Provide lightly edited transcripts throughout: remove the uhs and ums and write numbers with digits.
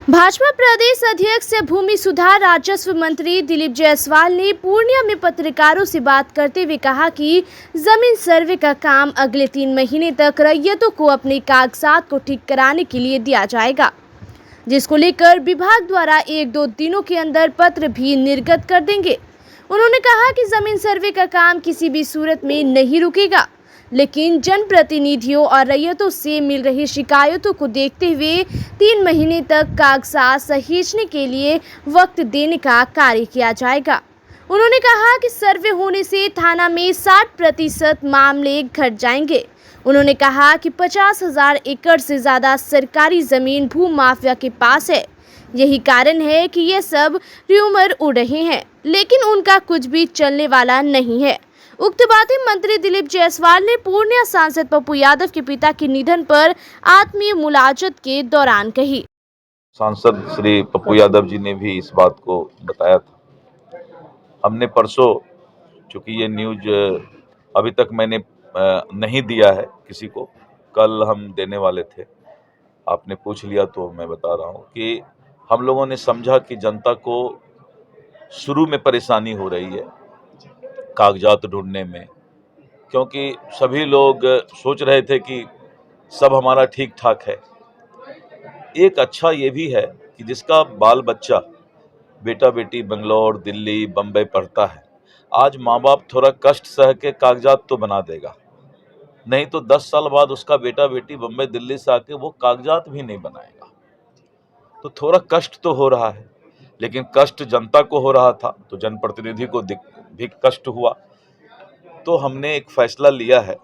भाजपा प्रदेश अध्यक्ष भूमि सुधार राजस्व मंत्री दिलीप जायसवाल ने पूर्णिया में पत्रकारों से बात करते हुए कहा कि जमीन सर्वे का काम अगले 3 महीने तक रैयतों को अपने कागजात को ठीक कराने के लिए दिया जाएगा, जिसको लेकर विभाग द्वारा 1-2 दिनों के अंदर पत्र भी निर्गत कर देंगे। उन्होंने कहा कि जमीन सर्वे का काम किसी भी सूरत में नहीं रुकेगा, लेकिन जनप्रतिनिधियों और रैयतों से मिल रही शिकायतों को देखते हुए 3 महीने तक कागजात सहेजने के लिए वक्त देने का कार्य किया जाएगा। उन्होंने कहा कि सर्वे होने से थाना में 60% मामले घट जाएंगे। उन्होंने कहा कि 50,000 एकड़ से ज़्यादा सरकारी ज़मीन भू माफिया के पास है। यही कारण है कि ये सब र्यूमर उड़ रहे हैं, लेकिन उनका कुछ भी चलने वाला नहीं है। उक्त बातें मंत्री दिलीप जायसवाल ने पूर्णिया सांसद पप्पू यादव के पिता के निधन पर आत्मीय मुलाकात के दौरान कही। सांसद श्री पप्पू यादव जी ने भी इस बात को बताया था। हमने परसों, चूंकि ये न्यूज अभी तक मैंने नहीं दिया है किसी को, कल हम देने वाले थे, आपने पूछ लिया तो मैं बता रहा हूँ कि हम लोगों ने समझा कि जनता को शुरू में परेशानी हो रही है कागजात ढूंढने में, क्योंकि सभी लोग सोच रहे थे कि सब हमारा ठीक ठाक है। एक अच्छा ये भी है कि जिसका बाल बच्चा बेटा बेटी बेंगलोर, दिल्ली, बम्बई पढ़ता है, आज माँ बाप थोड़ा कष्ट सह के कागजात तो बना देगा, नहीं तो 10 साल बाद उसका बेटा बेटी बम्बई दिल्ली से आके वो कागजात भी नहीं बनाएगा। तो थोड़ा कष्ट तो हो रहा है, लेकिन कष्ट जनता को हो रहा था तो जनप्रतिनिधि को भी कष्ट हुआ। तो हमने एक फैसला लिया है,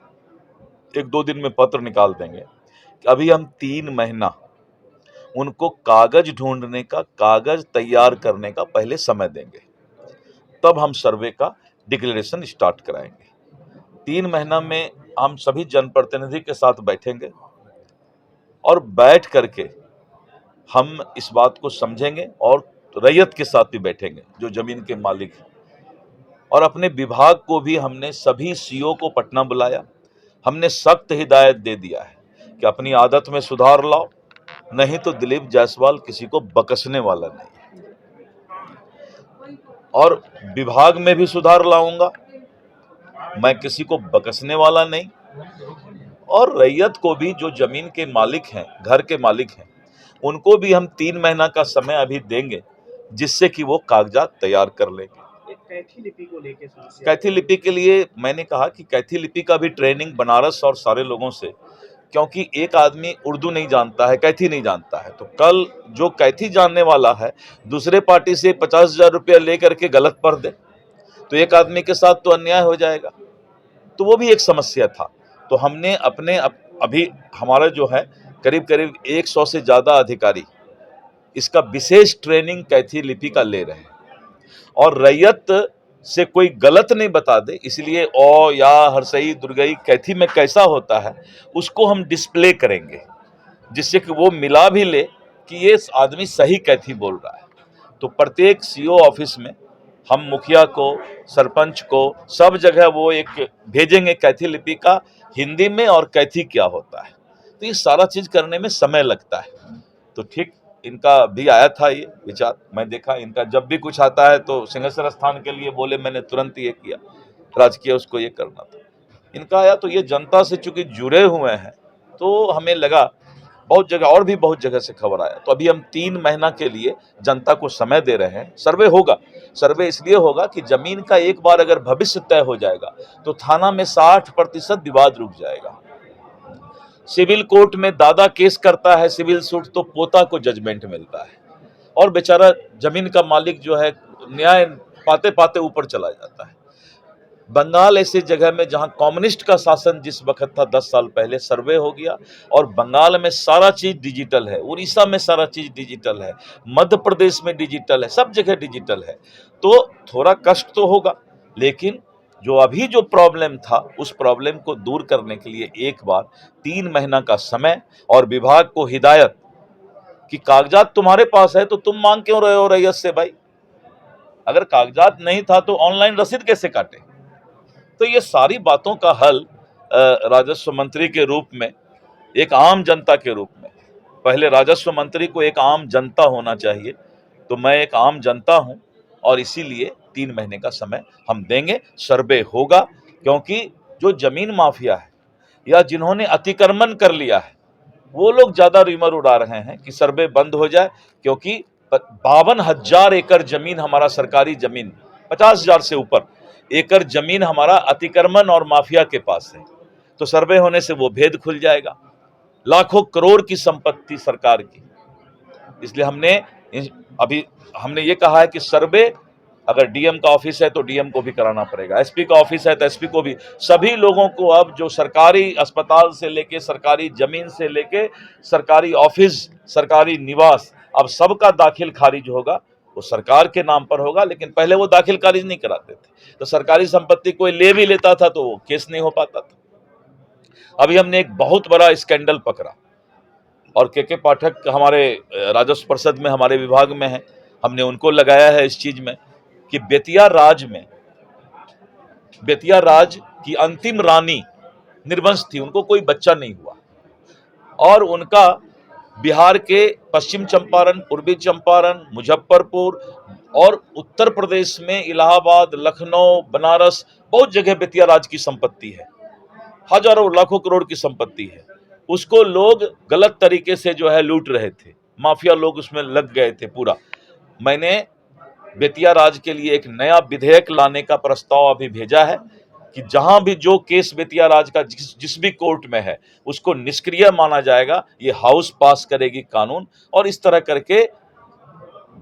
1-2 दिन में पत्र निकाल देंगे कि अभी हम 3 महीना उनको कागज ढूंढने का, कागज तैयार करने का पहले समय देंगे, तब हम सर्वे का डिक्लेरेशन स्टार्ट कराएंगे। 3 महीना में हम सभी जनप्रतिनिधि के साथ बैठेंगे और बैठ करके हम इस बात को समझेंगे और रैयत के साथ भी बैठेंगे जो जमीन के मालिक हैं। और अपने विभाग को भी हमने सभी सीओ को पटना बुलाया, हमने सख्त हिदायत दे दिया है कि अपनी आदत में सुधार लाओ, नहीं तो दिलीप जायसवाल किसी को बकसने वाला नहीं। और विभाग में भी सुधार लाऊंगा, मैं किसी को बकसने वाला नहीं। और रैयत को भी, जो जमीन के मालिक हैं, घर के मालिक हैं, उनको भी हम 3 महीना का समय अभी देंगे, जिससे कि वो कागजात तैयार कर लेंगे। कैथी लिपि को लेकर कैथी लिपि के लिए मैंने कहा कि कैथी लिपि का भी ट्रेनिंग बनारस और सारे लोगों से, क्योंकि एक आदमी उर्दू नहीं जानता है, कैथी नहीं जानता है, तो कल जो कैथी जानने वाला है दूसरे पार्टी से 50,000 रुपया लेकर के गलत पढ़ दे तो एक आदमी के साथ तो अन्याय हो जाएगा। तो वो भी एक समस्या था। तो हमने अभी हमारा जो है करीब 100 से ज़्यादा अधिकारी इसका विशेष ट्रेनिंग कैथी लिपि का ले रहे हैं, और रैयत से कोई गलत नहीं बता दे, इसलिए ओ या हरसई दुर्गई कैथी में कैसा होता है उसको हम डिस्प्ले करेंगे, जिससे कि वो मिला भी ले कि ये आदमी सही कैथी बोल रहा है। तो प्रत्येक सीओ ऑफिस में हम मुखिया को, सरपंच को, सब जगह वो एक भेजेंगे कैथी लिपि का हिंदी में और कैथी क्या होता है। तो ये सारा चीज करने में समय लगता है। तो ठीक इनका भी आया था ये विचार, मैं देखा इनका जब भी कुछ आता है तो सिंहेश्वर स्थान के लिए बोले, मैंने तुरंत ये किया, राजकीय उसको ये करना था। इनका आया तो ये जनता से चूंकि जुड़े हुए हैं तो हमें लगा, बहुत जगह और भी बहुत जगह से खबर आया, तो अभी हम 3 महीना के लिए जनता को समय दे रहे हैं। सर्वे होगा, सर्वे इसलिए होगा कि जमीन का एक बार अगर भविष्य तय हो जाएगा तो थाना में 60% विवाद रुक जाएगा। सिविल कोर्ट में दादा केस करता है सिविल सूट तो पोता को जजमेंट मिलता है, और बेचारा जमीन का मालिक जो है न्याय पाते पाते ऊपर चला जाता है। बंगाल ऐसी जगह में जहां कम्युनिस्ट का शासन जिस वक्त था 10 साल पहले, सर्वे हो गया और बंगाल में सारा चीज डिजिटल है, उड़ीसा में सारा चीज डिजिटल है, मध्य प्रदेश में डिजिटल है, सब जगह डिजिटल है। तो थोड़ा कष्ट तो होगा, लेकिन जो प्रॉब्लम था उस प्रॉब्लम को दूर करने के लिए एक बार 3 महीना का समय और विभाग को हिदायत कि कागजात तुम्हारे पास है तो तुम मांग क्यों रहे हो रैयत से भाई? अगर कागजात नहीं था तो ऑनलाइन रसीद कैसे काटे? तो ये सारी बातों का हल राजस्व मंत्री के रूप में, एक आम जनता के रूप में पहले राजस्व मंत्री को एक आम जनता होना चाहिए, तो मैं एक आम जनता हूं और इसीलिए 3 महीने का समय हम देंगे। सर्वे होगा, क्योंकि जो जमीन माफिया है या जिन्होंने अतिक्रमण कर लिया है वो लोग ज्यादा रूमर उड़ा रहे हैं कि सर्वे बंद हो जाए, क्योंकि 52,000 एकड़ जमीन हमारा सरकारी जमीन, 50,000 से ऊपर एकड़ जमीन हमारा अतिक्रमण और माफिया के पास है। तो सर्वे होने से वो भेद खुल जाएगा। लाखों करोड़ की संपत्ति सरकार की, इसलिए हमने ये कहा है कि सर्वे अगर डीएम का ऑफिस है तो डीएम को भी कराना पड़ेगा, एसपी का ऑफिस है तो एसपी को भी, सभी लोगों को अब जो सरकारी अस्पताल से लेके सरकारी जमीन से लेके सरकारी ऑफिस, सरकारी निवास, अब सबका दाखिल खारिज होगा। वो सरकार के नाम पर होगा, लेकिन पहले वो दाखिल खारिज नहीं कराते थे, तो सरकारी संपत्ति कोई ले भी लेता था तो वो केस नहीं हो पाता था। अभी हमने एक बहुत बड़ा स्कैंडल पकड़ा और के पाठक हमारे राजस्व परिषद में हमारे विभाग में है, हमने उनको लगाया है इस चीज में कि बेतिया राज की अंतिम रानी निर्वंश थी, उनको कोई बच्चा नहीं हुआ और उनका बिहार के पश्चिम चंपारण, पूर्वी चंपारण, मुजफ्फरपुर और उत्तर प्रदेश में इलाहाबाद, लखनऊ, बनारस, बहुत जगह बेतिया राज की संपत्ति है, हजारों लाखों करोड़ की संपत्ति है। उसको लोग गलत तरीके से जो है लूट रहे थे, माफिया लोग उसमें लग गए थे पूरा। मैंने बेतिया राज के लिए एक नया विधेयक लाने का प्रस्ताव अभी भेजा है कि जहां भी जो केस बेतिया राज का जिस भी कोर्ट में है उसको निष्क्रिय माना जाएगा। ये हाउस पास करेगी कानून, और इस तरह करके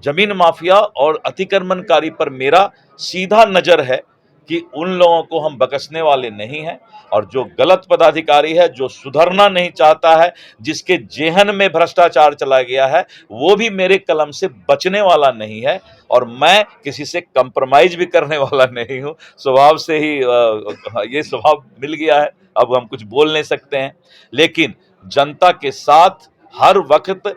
जमीन माफिया और अतिक्रमणकारी पर मेरा सीधा नजर है कि उन लोगों को हम बख्शने वाले नहीं हैं। और जो गलत पदाधिकारी है, जो सुधरना नहीं चाहता है, जिसके जेहन में भ्रष्टाचार चला गया है, वो भी मेरे कलम से बचने वाला नहीं है। और मैं किसी से कंप्रोमाइज भी करने वाला नहीं हूं, स्वभाव से ही ये स्वभाव मिल गया है, अब हम कुछ बोल नहीं सकते हैं। लेकिन जनता के साथ हर वक्त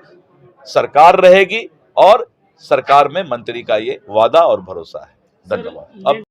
सरकार रहेगी और सरकार में मंत्री का ये वादा और भरोसा है। धन्यवाद। अब